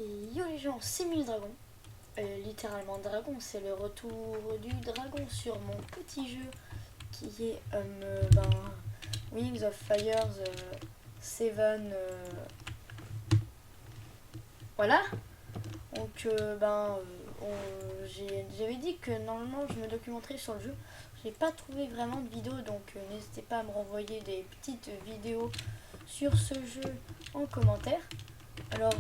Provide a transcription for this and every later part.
Et yo les gens, c'est Mille Dragon. Littéralement dragon, c'est le retour du dragon sur mon petit jeu qui est Wings of Fires 7. Voilà. Donc j'avais dit que normalement je me documenterais sur le jeu. J'ai pas trouvé vraiment de vidéo, donc n'hésitez pas à me renvoyer des petites vidéos sur ce jeu en commentaire. Alors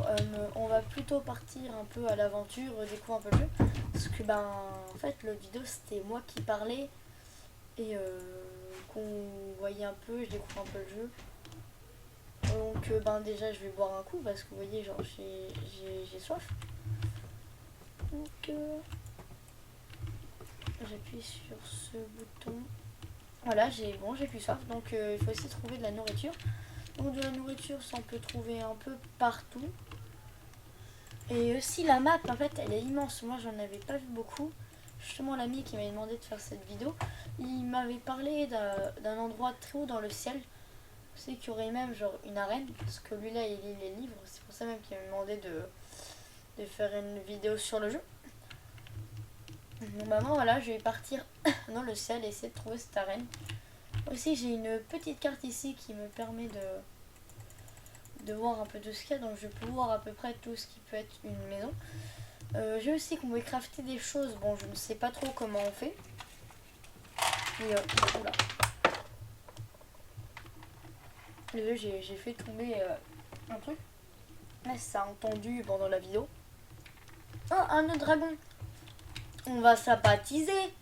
on va plutôt partir un peu à l'aventure, découvrir un peu le jeu. Parce que en fait l'autre vidéo c'était moi qui parlais et qu'on voyait un peu, je découvre un peu le jeu. Donc déjà je vais boire un coup parce que vous voyez genre j'ai soif. Donc j'appuie sur ce bouton. Voilà, j'ai plus soif. Donc il faut aussi trouver de la nourriture. Donc de la nourriture ça on peut trouver un peu partout. Et aussi la map en fait elle est immense, moi j'en avais pas vu beaucoup. Justement l'ami qui m'avait demandé de faire cette vidéo, il m'avait parlé d'un endroit très haut dans le ciel. C'est qu'il y aurait même genre une arène, parce que lui là il lit les livres, c'est pour ça même qu'il m'a demandé de faire une vidéo sur le jeu. Donc maintenant voilà, je vais partir dans le ciel et essayer de trouver cette arène. Aussi j'ai une petite carte ici qui me permet de voir un peu tout ce qu'il y a, donc je peux voir à peu près tout ce qui peut être une maison. J'ai aussi qu'on peut crafter des choses, bon je ne sais pas trop comment on fait. Et oula. Désolé, j'ai fait tomber un truc. Là ça a entendu pendant la vidéo. Oh, un autre dragon. On va sympathiser.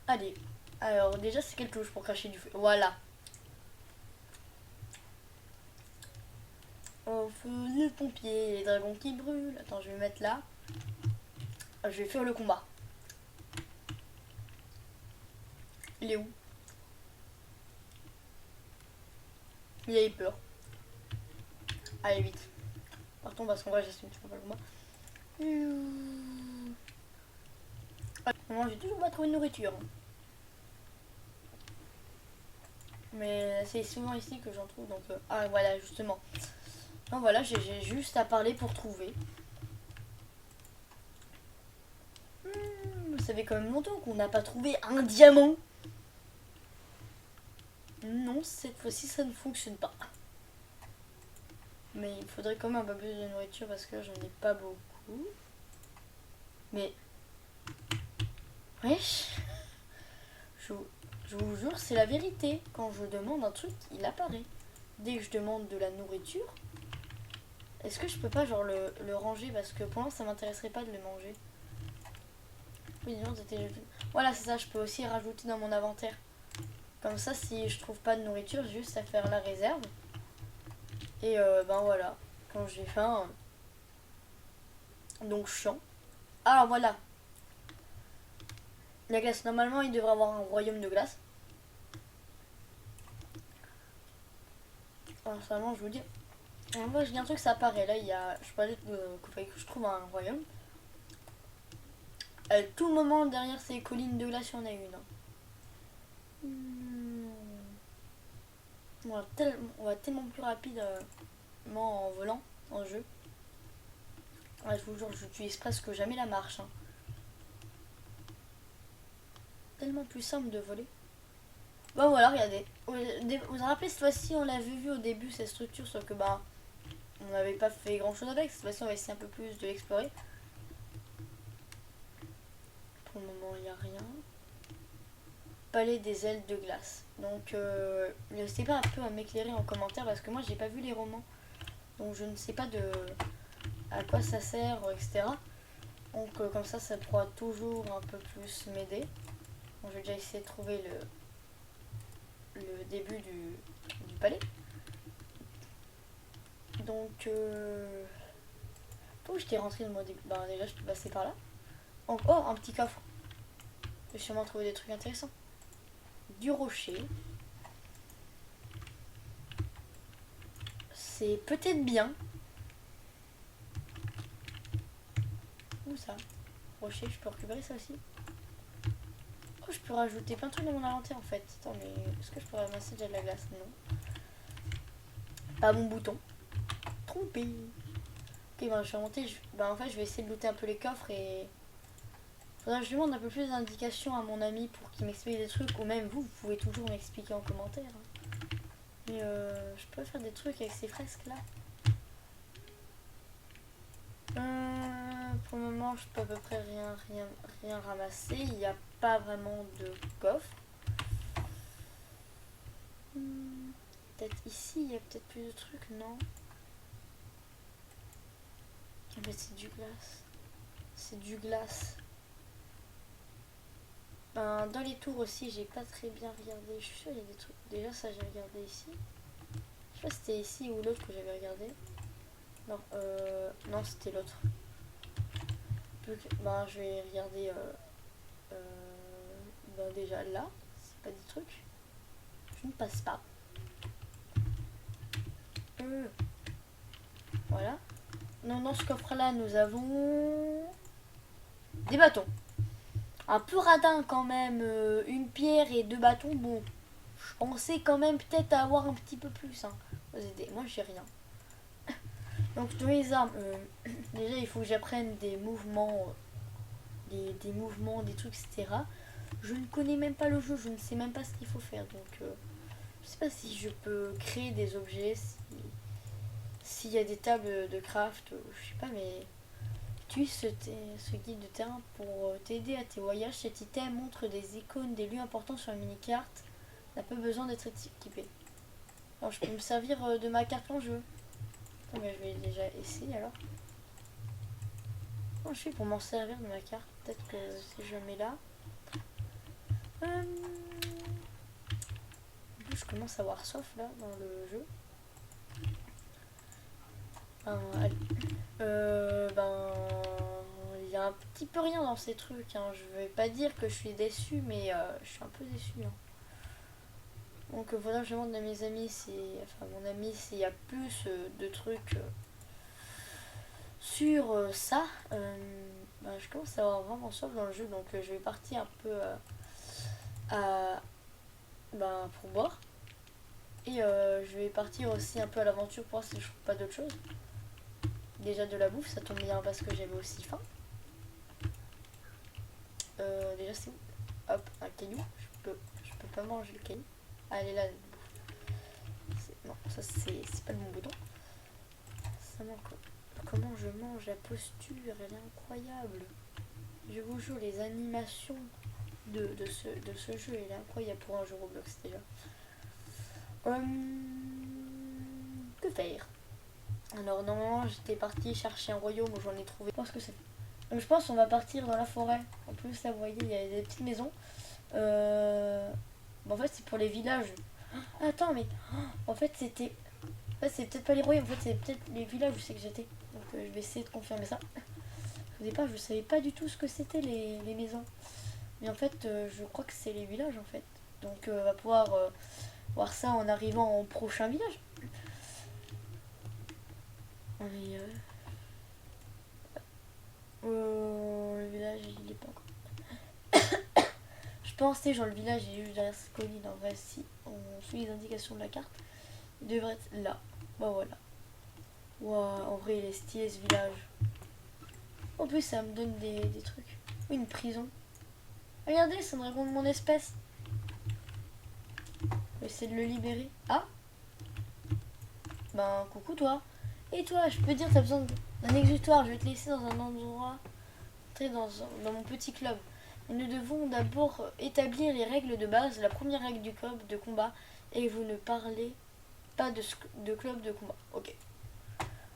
Allez. Alors déjà c'est quelle touche pour cracher du feu? Voilà. Au feu le pompier, les dragons qui brûlent. Attends, je vais mettre là. Je vais faire le combat. Il est où? Il a eu peur. Allez, vite. Partons parce qu'en vrai, j'estime que tu peux pas le combat. Moi, j'ai toujours pas trouvé de nourriture. Mais c'est souvent ici que j'en trouve. Donc, ah, voilà, justement. Donc, voilà, j'ai juste à parler pour trouver. Ça fait quand même longtemps qu'on n'a pas trouvé un diamant. Non, cette fois-ci, ça ne fonctionne pas. Mais il faudrait quand même un peu plus de nourriture parce que j'en ai pas beaucoup. Mais... wesh. Je vous jure, c'est la vérité. Quand je demande un truc, il apparaît. Dès que je demande de la nourriture, est-ce que je peux pas genre le ranger? Parce que pour moi, ça m'intéresserait pas de le manger. Oui, non, voilà, c'est ça, je peux aussi rajouter dans mon inventaire. Comme ça, si je trouve pas de nourriture, j'ai juste à faire la réserve. Et voilà, quand j'ai faim. Donc chiant. Ah voilà. La glace, normalement il devrait avoir un royaume de glace. Alors seulement je vous dis. Moi je dis un truc, ça apparaît. Là il y a. Je parlais qu'il fallait que je trouve un royaume. Tout le moment derrière ces collines de glace, il y en a une. On va tellement plus rapidement en volant en jeu. Ouais, je vous jure, j'utilise presque jamais la marche. Tellement plus simple de voler. Bon voilà, regardez. Vous vous rappelez, cette fois-ci, on l'avait vu au début, cette structure, sauf que on n'avait pas fait grand-chose avec. Cette fois-ci, on va essayer un peu plus de l'explorer. Pour le moment, il n'y a rien. Palais des ailes de glace. Donc, n'hésitez pas un peu à m'éclairer en commentaire parce que moi, j'ai pas vu les romans. Donc, je ne sais pas à quoi ça sert, etc. Donc, comme ça pourra toujours un peu plus m'aider. Bon, je vais déjà essayer de trouver le début du palais. Donc, où j'étais rentré dans mon début? Déjà, je peux passer par là. Oh, un petit coffre. Je vais sûrement trouver des trucs intéressants. Du rocher. C'est peut-être bien. Où ça? Rocher, je peux récupérer ça aussi. Oh, je peux rajouter plein de trucs dans mon inventaire en fait. Attends, mais est-ce que je peux ramasser déjà de la glace? Non. Pas mon bouton. Trompé. Ok, ben je vais remonter. Ben, en fait, je vais essayer de looter un peu les coffres et... Faudra que je demande un peu plus d'indications à mon ami pour qu'il m'explique des trucs. Ou même vous, vous pouvez toujours m'expliquer en commentaire. Hein. Mais je peux faire des trucs avec ces fresques là. Pour le moment, je peux à peu près rien ramasser. Il n'y a pas vraiment de coffre. Peut-être ici, il y a peut-être plus de trucs, non? Ah mais c'est du glace. C'est du glace. Dans les tours aussi, j'ai pas très bien regardé. Je suis sûre qu'il y a des trucs. Déjà, ça, j'ai regardé ici. Je sais pas si c'était ici ou l'autre que j'avais regardé. Non, non, c'était l'autre. Ben, je vais regarder ben, déjà là. C'est pas des trucs. Je ne passe pas. Voilà. Non, dans ce coffre-là, nous avons des bâtons. Un peu radin quand même. Une pierre et 2 bâtons. Bon, je pensais quand même peut-être avoir un petit peu plus. Hein. Moi, j'ai rien. Donc, dans les armes, déjà, il faut que j'apprenne des mouvements, des mouvements, des trucs, etc. Je ne connais même pas le jeu. Je ne sais même pas ce qu'il faut faire. Donc, je sais pas si je peux créer des objets, s'il y a des tables de craft, je sais pas, mais utilise ce guide de terrain pour t'aider à tes voyages. Cet item montre des icônes des lieux importants sur la mini-carte. N'a pas besoin d'être équipé. Alors je peux me servir de ma carte en jeu. Non, mais je vais déjà essayer alors. Comment je fais pour m'en servir de ma carte? Peut-être que si je la mets là. En plus, je commence à avoir soif là dans le jeu. Allez. Il y a un petit peu rien dans ces trucs. Hein. Je vais pas dire que je suis déçue, mais je suis un peu déçue. Hein. Donc voilà, je demande à mes amis mon ami s'il y a plus de trucs sur ça. Je commence à avoir vraiment soif dans le jeu, donc je vais partir un peu pour boire. Et je vais partir aussi un peu à l'aventure pour voir si je trouve pas d'autre chose. Déjà de la bouffe, ça tombe bien parce que j'avais aussi faim. Déjà c'est où? Hop, un caillou. Je peux pas manger le caillou. Ah, elle est là. Non, ça c'est pas le bon bouton. Ça manque. Comment je mange? La posture, elle est incroyable. Je vous jure, les animations de ce jeu, elle est incroyable pour un jeu Roblox déjà. Que faire? Alors normalement j'étais partie chercher un royaume où j'en ai trouvé. Je pense que c'est. Donc je pense qu'on va partir dans la forêt. En plus là vous voyez il y a des petites maisons. En fait c'est pour les villages. Attends mais en fait c'était. En fait c'est peut-être pas les royaumes, en fait c'est peut-être les villages où c'est que j'étais. Donc je vais essayer de confirmer ça. Au départ je savais pas du tout ce que c'était les maisons. Mais en fait je crois que c'est les villages en fait. Donc on va pouvoir voir ça en arrivant au prochain village. Le village il est pas encore. Je pensais genre le village il est juste derrière cette colline. En vrai si on suit les indications de la carte, il devrait être là. Bah voilà. Waouh, en vrai il est stylé ce village. En plus ça me donne des trucs. Oui, une prison. Regardez, c'est un dragon de mon espèce. Je vais essayer de le libérer. Ah. Ben coucou toi. Et toi, je peux dire t'as besoin d'un exutoire. Je vais te laisser dans un endroit. Dans mon petit club. Et nous devons d'abord établir les règles de base. La première règle du club de combat est que vous ne parlez pas de club de combat. Ok.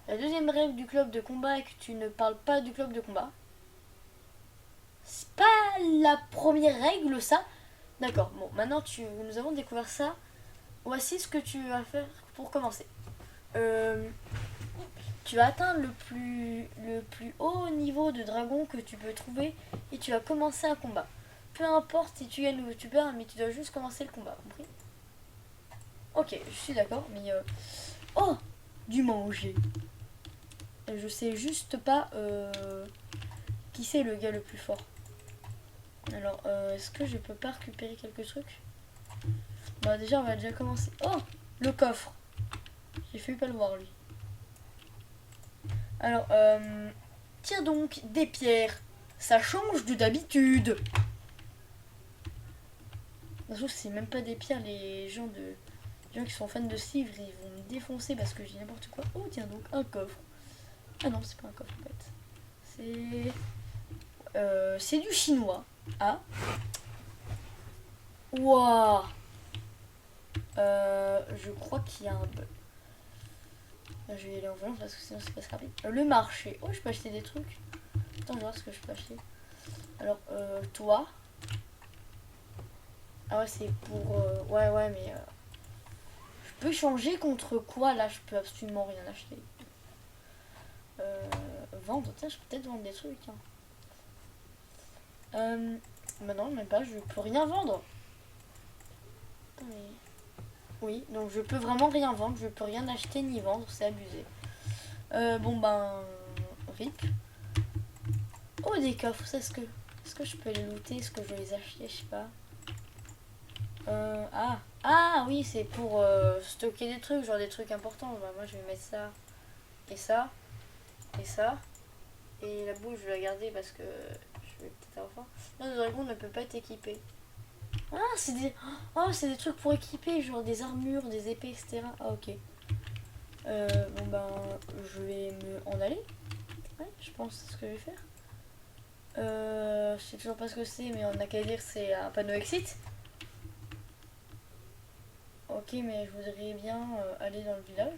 La deuxième règle du club de combat est que tu ne parles pas du club de combat. C'est pas la première règle ça. D'accord, bon, maintenant nous avons découvert ça. Voici ce que tu vas faire pour commencer. Tu vas atteindre le plus haut niveau de dragon que tu peux trouver et tu vas commencer un combat. Peu importe si tu gagnes ou tu perds, mais tu dois juste commencer le combat, compris? Ok, je suis d'accord, mais oh, du manger. Je sais juste pas qui c'est le gars le plus fort. Alors, est-ce que je peux pas récupérer quelques trucs? Bah déjà, on va déjà commencer. Oh, le coffre. J'ai failli pas le voir lui. Alors, tire donc des pierres. Ça change de d'habitude. C'est même pas des pierres, les gens qui sont fans de ce livre, ils vont me défoncer parce que j'ai n'importe quoi. Oh tiens donc, un coffre. Ah non, c'est pas un coffre en fait. C'est du chinois. Ah. Waouh. Je crois qu'il y a un bug. Je vais y aller en volant parce que sinon c'est pas rapide. Le marché. Oh, je peux acheter des trucs. Attends, je vais voir ce que je peux acheter. Alors, toi. Ah ouais, c'est pour... ouais, mais... je peux changer contre quoi? Là, je peux absolument rien acheter. Vendre, tiens, je peux peut-être vendre des trucs. Hein. Bah non, même pas, je peux rien vendre. Mais... oui, donc je peux vraiment rien vendre, je peux rien acheter ni vendre, c'est abusé. Bon ben... RIP. Oh, des coffres, est-ce que je peux les looter? Est-ce que je vais les acheter? Je sais pas. Ah oui, c'est pour stocker des trucs, genre des trucs importants. Bah, moi je vais mettre ça et ça et ça. Et la boue je vais la garder parce que je vais peut-être avoir faim. Non, le dragon ne peut pas être équipé. Ah, c'est des trucs pour équiper, genre des armures, des épées, etc. Ah ok. Bon ben, je vais en aller. Ouais, je pense que c'est ce que je vais faire. Je sais toujours pas ce que c'est, mais on a qu'à dire que c'est un panneau exit. Ok, mais je voudrais bien aller dans le village.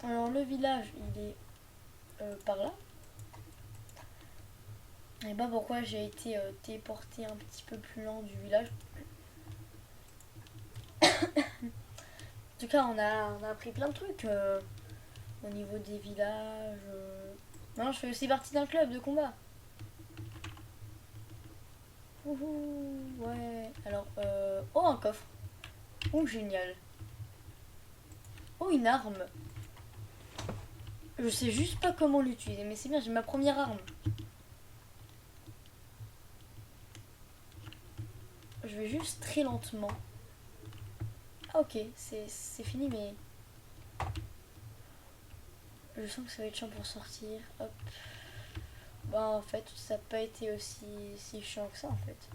Alors le village, il est par là. Et bah pourquoi j'ai été téléporté un petit peu plus loin du village. En tout cas, on a appris plein de trucs au niveau des villages. Maintenant, je fais aussi partie d'un club de combat. Ouhou, ouais. Alors, oh, un coffre. Oh, génial. Oh, une arme. Je sais juste pas comment l'utiliser, mais c'est bien, j'ai ma première arme. Je vais juste très lentement. Ah ok, c'est fini, mais... je sens que ça va être chiant pour sortir. Hop. Bah en fait, ça n'a pas été aussi si chiant que ça en fait.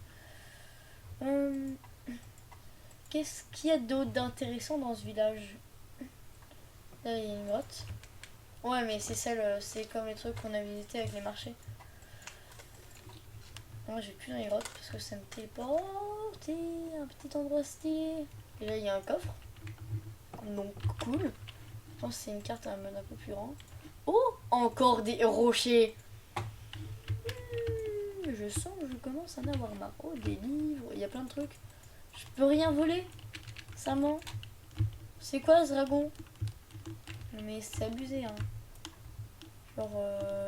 Qu'est-ce qu'il y a d'autre d'intéressant dans ce village? Là, il y a une grotte. Ouais, mais c'est celle, c'est comme les trucs qu'on a visités avec les marchés. Moi, j'ai plus dans les grottes parce que ça me téléporte. Un petit endroit stylé. Et là, il y a un coffre. Donc, cool. Je pense que c'est une carte à un mode un peu plus grand. Oh, encore des rochers. Je sens que je commence à en avoir marre. Oh, des livres. Il y a plein de trucs. Je peux rien voler. Ça ment. C'est quoi ce dragon? Mais c'est abusé, hein. Genre,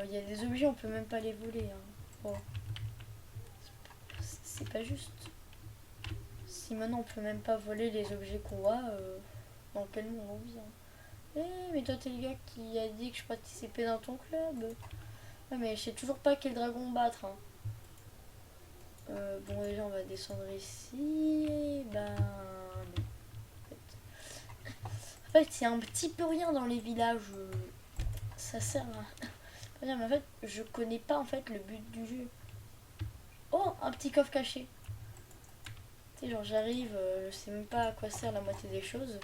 il y a des objets, on peut même pas les voler, hein. Oh. C'est pas juste. Si maintenant on peut même pas voler les objets qu'on a, dans quel monde on vit, hein. Mais toi t'es le gars qui a dit que je participais dans ton club. Ouais, mais je sais toujours pas quel dragon battre, hein. Bon, déjà on va descendre ici. Et ben non. En fait, il y a un petit peu rien dans les villages. Ça sert à... mais en fait, je connais pas en fait le but du jeu. Oh, un petit coffre caché. Tu sais, genre j'arrive, je sais même pas à quoi sert la moitié des choses.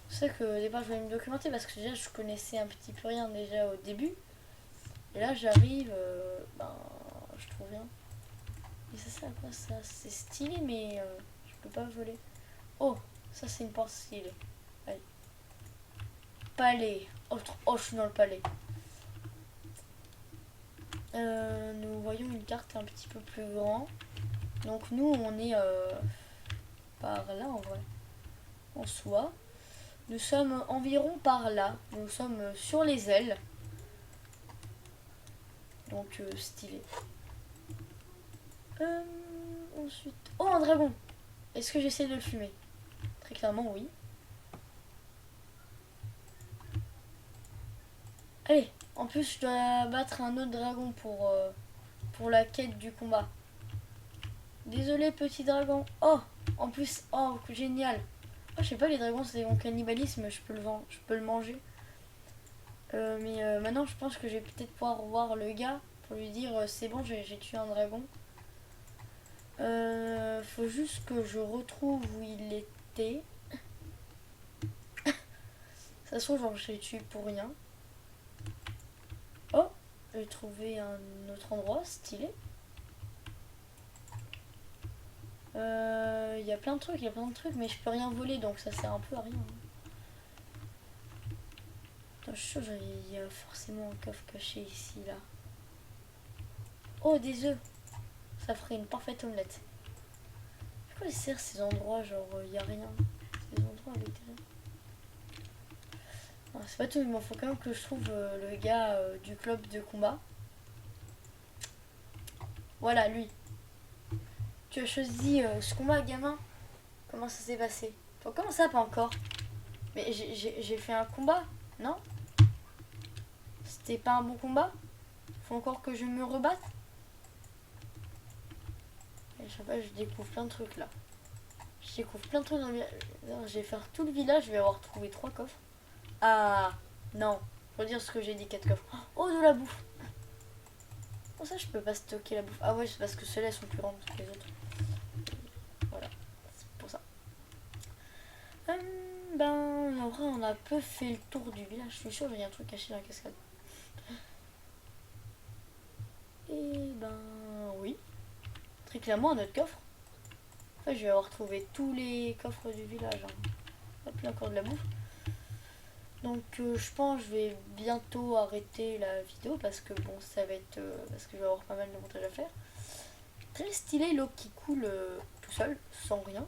C'est ça que au départ je voulais me documenter parce que déjà je connaissais un petit peu rien déjà au début. Et là j'arrive, ben je trouve rien. Et ça sert à quoi ça? C'est stylé mais je peux pas voler. Oh, ça c'est une porte stylée. Allez. Palais. Oh, je suis dans le palais. Nous voyons une carte un petit peu plus grande. Donc nous on est par là en vrai. En soi. Nous sommes environ par là. Nous sommes sur les ailes. Donc stylé. Ensuite. Oh, un dragon. Est-ce que j'essaie de le fumer? Très clairement oui. Allez, en plus je dois battre un autre dragon pour la quête du combat. Désolé petit dragon. Oh, en plus, oh génial. Ah, je sais pas, les dragons c'est mon cannibalisme, je peux le manger. Mais maintenant je pense que je vais peut-être pouvoir voir le gars pour lui dire c'est bon, j'ai tué un dragon. Faut juste que je retrouve où il était. Ça se trouve, genre, je l'ai tué pour rien. Oh, j'ai trouvé un autre endroit stylé. Il y a plein de trucs, mais je peux rien voler donc ça sert un peu à rien. Attends, je suis sûre qu'il y a forcément un coffre caché ici, là. Oh, des œufs. Ça ferait une parfaite omelette. À quoi ils servent ces endroits, genre, il y a rien. Ces endroits avec rien. C'est pas tout, il m'en faut quand même que je trouve le gars du club de combat. Voilà, lui. Tu as choisi ce combat, gamin. Comment ça s'est passé? Toi, comment ça, pas encore? Mais j'ai fait un combat, non? C'était pas un bon combat? Faut encore que je me rebatte? Et je sais pas, je découvre plein de trucs là. Je découvre plein de trucs dans le village. Je vais faire tout le village, je vais avoir trouvé 3 coffres. Ah, non. Faut dire ce que j'ai dit, 4 coffres. Oh, de la bouffe. Pour ça, je peux pas stocker la bouffe. Ah ouais, c'est parce que ceux-là sont plus grands que les autres. Voilà, c'est pour ça. Ben, en vrai, on a peu fait le tour du village. Je suis sûre qu'il y a un truc caché dans la cascade. Et ben, oui. Très clairement, un autre coffre. En fait, je vais avoir trouvé tous les coffres du village. Hein. Hop, là, encore de la bouffe. Donc, je pense que je vais bientôt arrêter la vidéo parce que bon, ça va être. Parce que je vais avoir pas mal de montage à faire. Très stylé, l'eau qui coule tout seul, sans rien.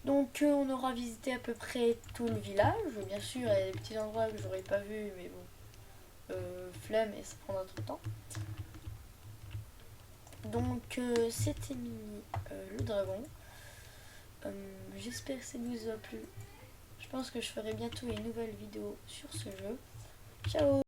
Donc on aura visité à peu près tout le village. Bien sûr, il y a des petits endroits que j'aurais pas vu, mais bon, flemme et ça prendra trop de temps. Donc c'était Mimi, le dragon. J'espère que ça vous a plu. Je pense que je ferai bientôt une nouvelle vidéo sur ce jeu. Ciao!